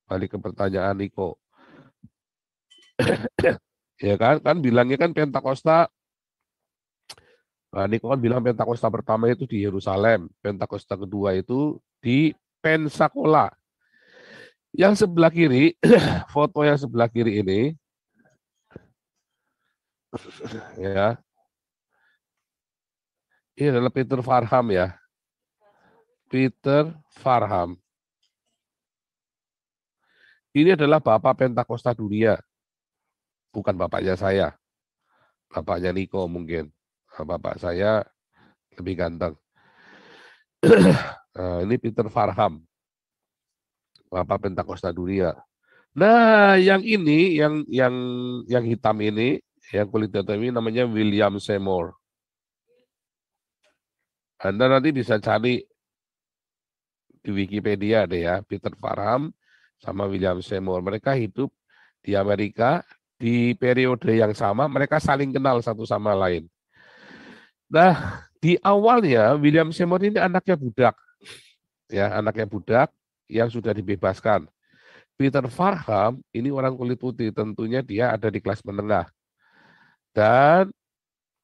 Balik ke pertanyaan Niko. Ya kan bilangnya kan Pentakosta. Nah, Niko kan bilang Pentakosta pertama itu di Yerusalem, Pentakosta kedua itu di Pensacola. Yang sebelah kiri, foto yang sebelah kiri ini, ya, ini adalah Peter Farham ya, Peter Farham. Ini adalah Bapak Pentakosta dunia, bukan bapaknya saya, bapaknya Niko mungkin. Nah, bapak saya lebih ganteng. Nah, ini Peter Farham, Bapak Pentakosta dunia. Nah, yang ini, yang hitam ini, yang kulit hitam ini namanya William Seymour. Anda nanti bisa cari di Wikipedia deh ya, Peter Farham sama William Seymour. Mereka hidup di Amerika di periode yang sama, mereka saling kenal satu sama lain. Nah, di awalnya William Seymour ini anaknya budak, ya, anaknya budak yang sudah dibebaskan. Peter Farham ini orang kulit putih, tentunya dia ada di kelas menengah. Dan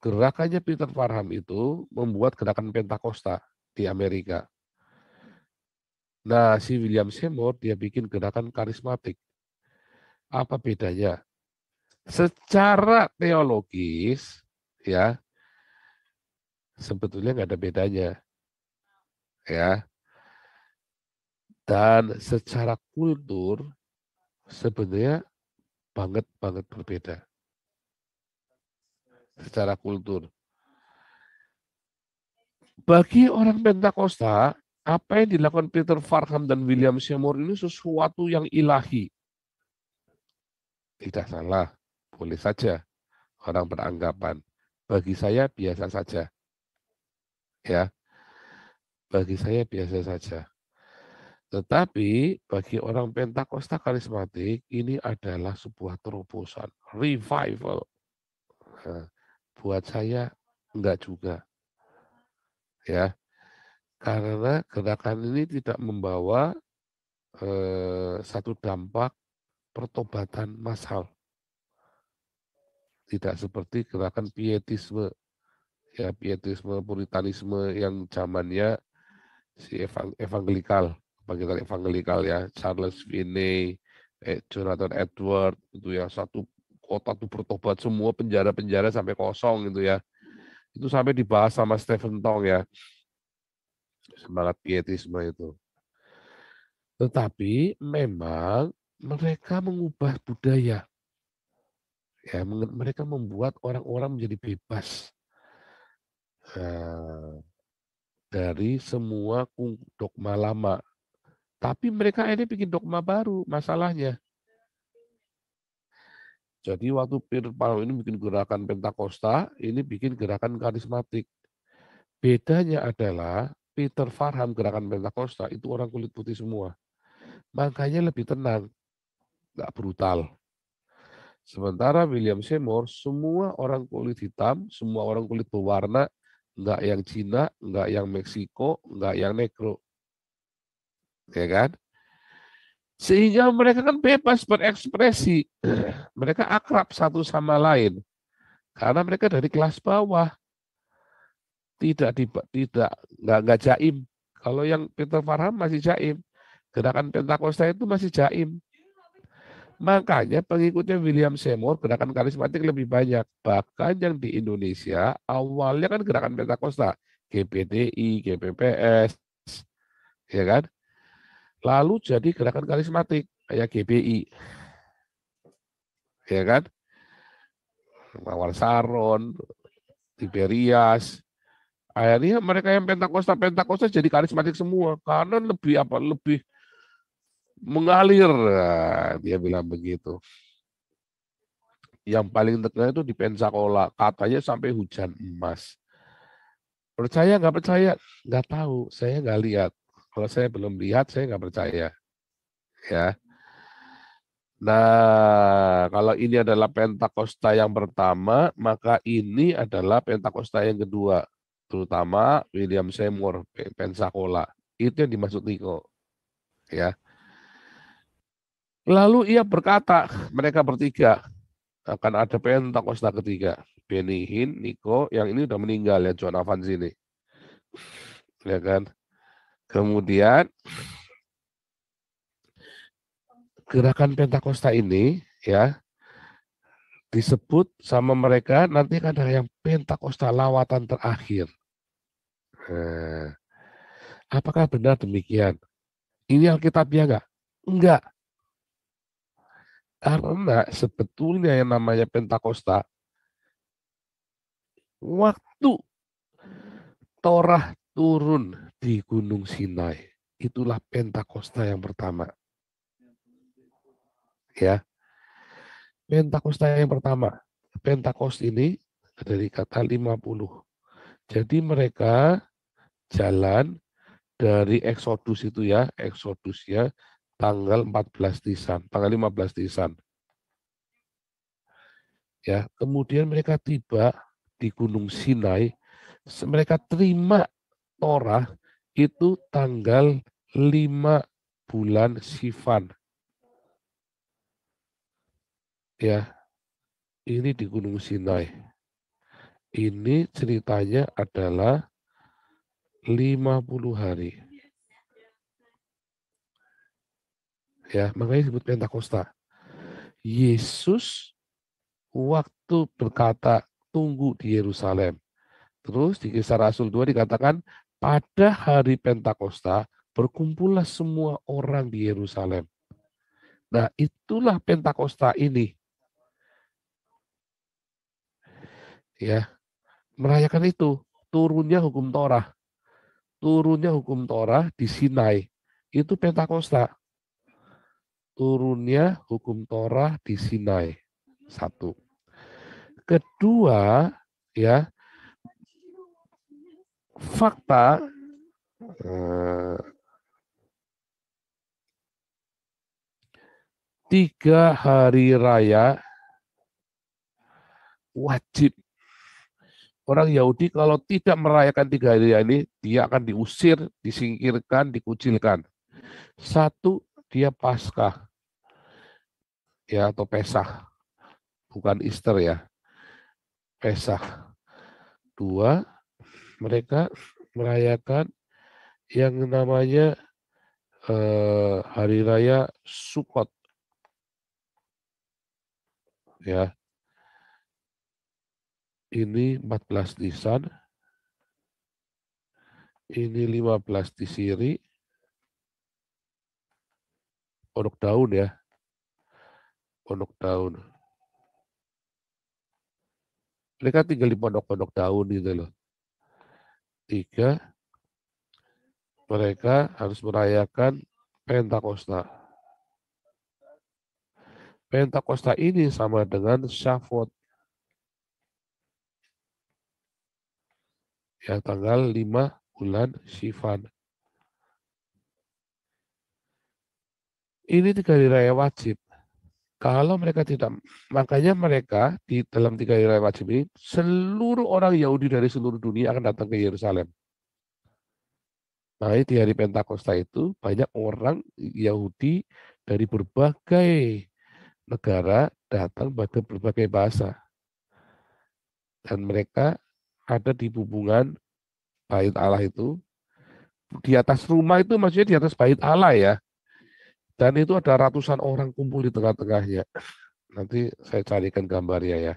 gerakannya Peter Farham itu membuat gerakan Pentakosta di Amerika. Nah, si William Seymour dia bikin gerakan karismatik. Apa bedanya? Secara teologis, ya sebetulnya nggak ada bedanya, ya. Dan secara kultur sebenarnya banget berbeda. Secara kultur. Bagi orang Pentakosta, apa yang dilakukan Peter Farham dan William Seymour ini sesuatu yang ilahi. Tidak salah, boleh saja orang beranggapan. Bagi saya biasa saja. Ya, bagi saya biasa saja. Tetapi bagi orang Pentakosta karismatik ini adalah sebuah terobosan, revival. Nah, buat saya enggak juga, ya, karena gerakan ini tidak membawa satu dampak pertobatan massal, tidak seperti gerakan pietisme, ya pietisme, puritanisme yang zamannya si evangelikal, bangkitan evangelikal ya, Charles Finney, Jonathan Edward, itu ya satu kota tuh bertobat semua, penjara-penjara sampai kosong gitu ya. Itu sampai dibahas sama Stephen Tong ya, semangat pietisme itu. Tetapi memang mereka mengubah budaya, ya mereka membuat orang-orang menjadi bebas dari semua dogma lama. Tapi mereka ini bikin dogma baru, masalahnya. Jadi waktu Peter Farham ini bikin gerakan Pentakosta, ini bikin gerakan karismatik. Bedanya adalah Peter Farham gerakan Pentakosta itu orang kulit putih semua. Makanya lebih tenang, nggak brutal. Sementara William Seymour, semua orang kulit hitam, semua orang kulit berwarna, nggak yang Cina, nggak yang Meksiko, nggak yang Negro. Ya kan? Sehingga mereka kan bebas berekspresi. Mereka akrab satu sama lain. Karena mereka dari kelas bawah. Tidak nggak jaim. Kalau yang Peter Farham masih jaim, gerakan Pentakosta itu masih jaim. Makanya pengikutnya William Seymour gerakan karismatik lebih banyak. Bahkan yang di Indonesia awalnya kan gerakan Pentakosta, GPDI, GPPS, ya kan? Lalu jadi gerakan karismatik kayak GBI, ya kan? Mawar Saron, Tiberias. Akhirnya mereka yang Pentakosta jadi karismatik semua karena lebih apa? Lebih mengalir. Nah, dia bilang begitu. Yang paling terkenal itu di Pensacola, katanya sampai hujan emas. Percaya nggak percaya? Nggak tahu, saya nggak lihat. Kalau saya belum lihat, saya nggak percaya. Ya. Nah, kalau ini adalah Pentakosta yang pertama, maka ini adalah Pentakosta yang kedua. Terutama William Seymour, Pensacola. Itu yang dimaksud Niko. Ya. Lalu ia berkata, mereka bertiga, akan ada Pentakosta ketiga. Benny Hinn, Nico, yang ini udah meninggal ya, John Evans ini. Ya kan? Kemudian gerakan Pentakosta ini ya disebut sama mereka nanti kan ada yang Pentakosta lawatan terakhir. Nah, apakah benar demikian? Ini Alkitabiah enggak? Enggak. Karena sebetulnya yang namanya Pentakosta, waktu Torah turun di Gunung Sinai, itulah Pentakosta yang pertama. Ya, Pentakosta yang pertama. Pentakos ini dari kata 50. Jadi mereka jalan dari Exodus itu ya, Exodusnya tanggal 14 Nisan, tanggal 15 Nisan. Ya, kemudian mereka tiba di Gunung Sinai, mereka terima Torah itu tanggal 5 bulan Sivan. Ya, ini di Gunung Sinai. Ini ceritanya adalah 50 hari. Ya, makanya disebut Pentakosta. Yesus waktu berkata tunggu di Yerusalem. Terus di Kisah Rasul 2 dikatakan pada hari Pentakosta berkumpullah semua orang di Yerusalem. Nah, itulah Pentakosta ini. Ya, merayakan itu, turunnya hukum Torah. Turunnya hukum Torah di Sinai. Itu Pentakosta. Turunnya hukum Torah di Sinai. Satu. Kedua, ya, fakta 3 hari raya wajib. Orang Yahudi kalau tidak merayakan 3 hari raya ini, dia akan diusir, disingkirkan, dikucilkan. Satu, dia Paskah, ya, atau Pesah, bukan Easter ya, Pesah. Dua, mereka merayakan yang namanya hari raya Sukot, ya. Ini 14 Nisan, ini 15 Tisiri, pondok daun ya, pondok daun. Mereka tinggal di pondok-pondok daun gitu loh. 3, mereka harus merayakan Pentakosta. Pentakosta ini sama dengan Shavuot, ya, tanggal 5 bulan Sivan. Ini 3 hari raya wajib. Kalau mereka tidak, makanya mereka di dalam 3 hari raya wajib ini, seluruh orang Yahudi dari seluruh dunia akan datang ke Yerusalem. Nah, di hari Pentakosta itu banyak orang Yahudi dari berbagai negara datang pada berbagai bahasa. Dan mereka ada di hubungan bait Allah itu. Di atas rumah itu maksudnya di atas bait Allah ya. Dan itu ada ratusan orang kumpul di tengah-tengahnya. Nanti saya carikan gambarnya ya.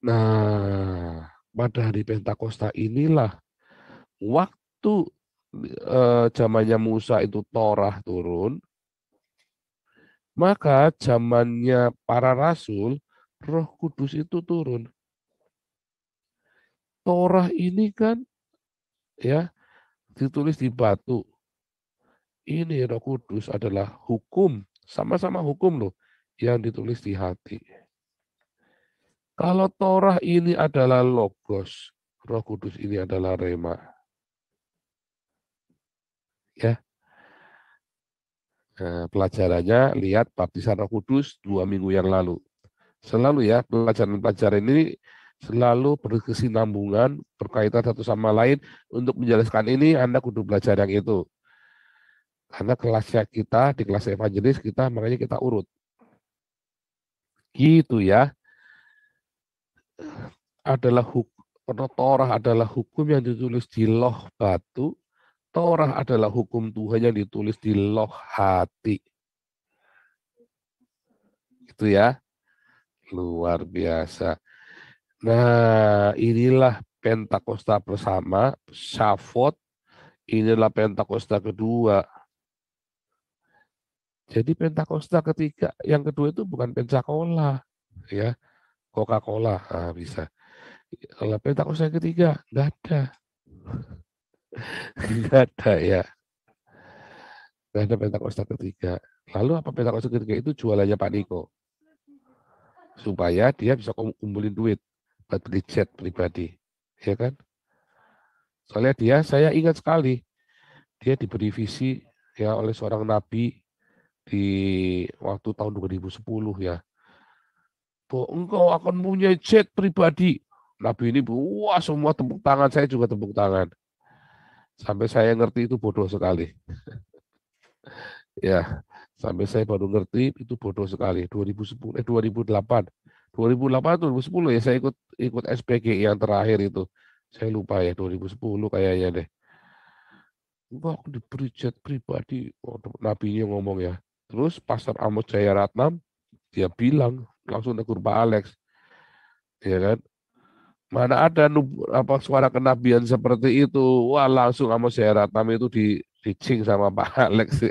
Nah, pada hari Pentakosta inilah waktu zamannya Musa itu Torah turun, maka zamannya para rasul Roh Kudus itu turun. Torah ini kan ya ditulis di batu. Ini Roh Kudus adalah hukum, sama-sama hukum loh yang ditulis di hati. Kalau Torah ini adalah logos, Roh Kudus ini adalah rema. Ya, nah, pelajarannya lihat baptisan Roh Kudus 2 minggu yang lalu. Selalu ya pelajaran-pelajaran ini selalu berkesinambungan, berkaitan satu sama lain. Untuk menjelaskan ini Anda kudu belajar yang itu. Karena kelasnya kita, di kelas evangelis kita, makanya kita urut. Gitu ya. Adalah Torah adalah hukum yang ditulis di loh batu, Torah adalah hukum Tuhan yang ditulis di loh hati. Gitu ya. Luar biasa. Nah, inilah Pentakosta bersama, Syafot, inilah Pentakosta kedua. Jadi Pentakosta ketiga, yang kedua itu bukan Pensacola, ya, Coca-Cola, nah, bisa. Kalau Pentakosta yang ketiga, nggak ada, nggak ada ya, nggak ada Pentakosta ketiga. Lalu apa Pentakosta ketiga itu jualannya Pak Niko, supaya dia bisa kumpulin duit buat beli jet pribadi, ya kan? Soalnya dia, saya ingat sekali, dia diberi visi ya oleh seorang nabi di waktu tahun 2010 ya. Bahwa engkau akan punya jet pribadi. Nabi ini, wah semua tepuk tangan, saya juga tepuk tangan. Sampai saya ngerti itu bodoh sekali. Ya, sampai saya baru ngerti itu bodoh sekali. 2010, 2008. 2008 atau 2010 ya saya ikut SPG yang terakhir itu. Saya lupa ya 2010 kayaknya deh. Enggak, aku diberi jet pribadi. Oh, nabinya ngomong ya. Terus Pastor Amos Jaya Ratnam dia bilang langsung negur Pak Alex, ya kan? Mana ada suara kenabian seperti itu? Wah, langsung Amos Jaya Ratnam itu dicing sama Pak Alex.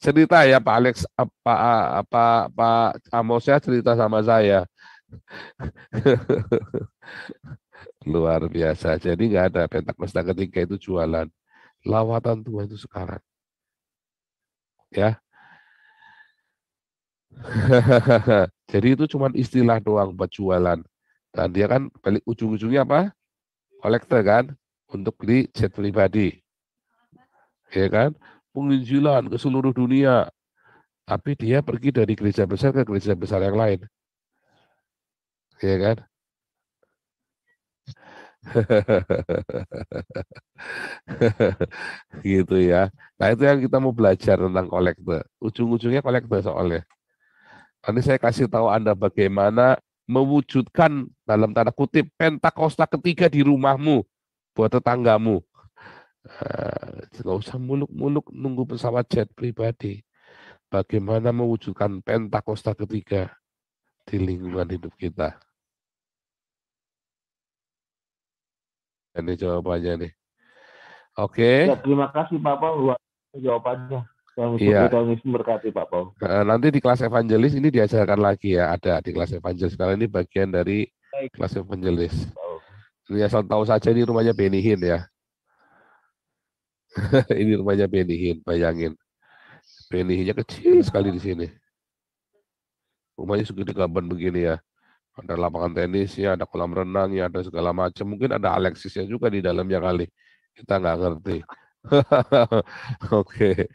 Cerita ya Pak Alex, Pak Amos ya cerita sama saya. Luar biasa. Jadi nggak ada Pentakosta ketiga itu jualan. Lawatan Tuhan itu sekarang. Ya. Jadi itu cuma istilah doang buat jualan. Dan dia kan balik ujung-ujungnya apa? Kolektor kan? Untuk beli jet pribadi. Ya kan? Penginjilan ke seluruh dunia. Tapi dia pergi dari gereja besar ke gereja besar yang lain. Ya kan? Gitu ya. Nah itu yang kita mau belajar tentang kolektor. Ujung-ujungnya kolektor soalnya. Nanti saya kasih tahu Anda bagaimana mewujudkan dalam tanda kutip Pentakosta ketiga di rumahmu buat tetanggamu. Nggak usah muluk-muluk nunggu pesawat jet pribadi. Bagaimana mewujudkan Pentakosta ketiga di lingkungan hidup kita. Ini jawabannya nih. Oke. Ya, terima kasih Pak Paul buat jawabannya. Iya. Tuhan Yesus memberkati Pak Paul. Nanti di kelas evangelis ini diajarkan lagi ya. Ada di kelas evangelis. Karena ini bagian dari Baik, kelas evangelis. Paul. Ini asal tahu saja ini rumahnya Benny Hinn ya. Ini rumahnya Benny Hinn. Bayangin. Benny Hinnnya kecil sekali di sini. Rumahnya segede gaban begini ya. Ada lapangan tenisnya, ada kolam renangnya, ada segala macam. Mungkin ada Alexisnya juga di dalamnya kali. Kita nggak ngerti. Oke.